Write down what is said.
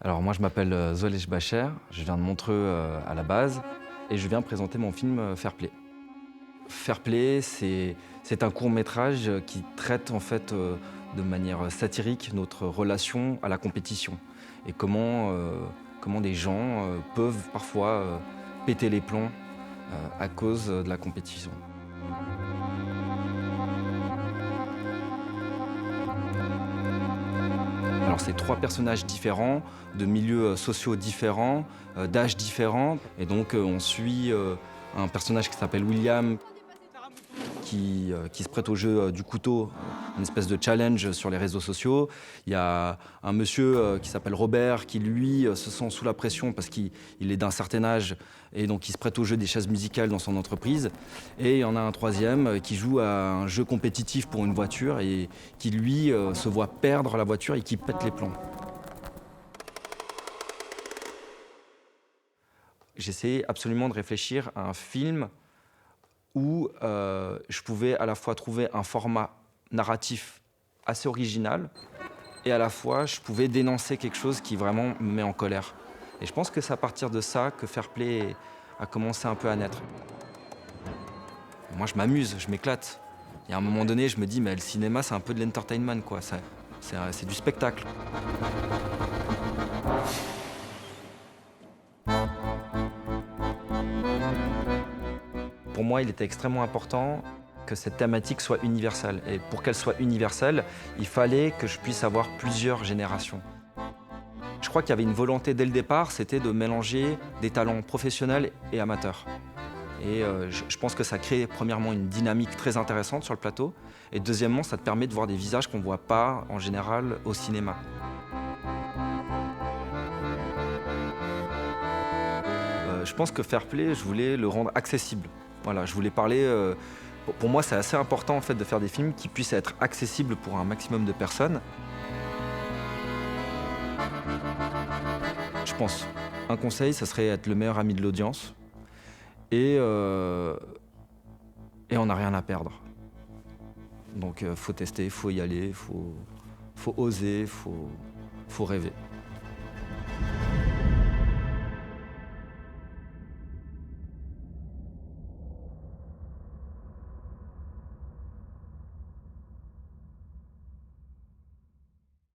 Alors moi je m'appelle Zolej Bacher, je viens de Montreux à la base et je viens présenter mon film Fair Play. Fair Play, c'est un court-métrage qui traite en fait de manière satirique notre relation à la compétition et comment des gens peuvent parfois péter les plombs à cause de la compétition. Alors c'est trois personnages différents, de milieux sociaux différents, d'âges différents. Et donc on suit un personnage qui s'appelle William qui se prête au jeu du couteau, une espèce de challenge sur les réseaux sociaux. Il y a un monsieur qui s'appelle Robert qui lui se sent sous la pression parce qu'il est d'un certain âge et donc il se prête au jeu des chaises musicales dans son entreprise. Et il y en a un troisième qui joue à un jeu compétitif pour une voiture et qui lui se voit perdre la voiture et qui pète les plombs. J'essayais absolument de réfléchir à un film où je pouvais à la fois trouver un format narratif assez original et à la fois je pouvais dénoncer quelque chose qui vraiment me met en colère. Et je pense que c'est à partir de ça que Fair Play a commencé un peu à naître. Moi je m'amuse, je m'éclate. Et à un moment donné je me dis mais le cinéma c'est un peu de l'entertainment quoi, c'est du spectacle. Pour moi, il était extrêmement important que cette thématique soit universelle. Et pour qu'elle soit universelle, il fallait que je puisse avoir plusieurs générations. Je crois qu'il y avait une volonté dès le départ, c'était de mélanger des talents professionnels et amateurs. Et je pense que ça crée premièrement une dynamique très intéressante sur le plateau. Et deuxièmement, ça te permet de voir des visages qu'on ne voit pas en général au cinéma. Je pense que Fair Play, je voulais le rendre accessible. Voilà, je voulais parler. Pour moi, c'est assez important en fait de faire des films qui puissent être accessibles pour un maximum de personnes. Je pense. Un conseil, ça serait être le meilleur ami de l'audience et on n'a rien à perdre. Donc, faut tester, faut y aller, faut oser, faut rêver.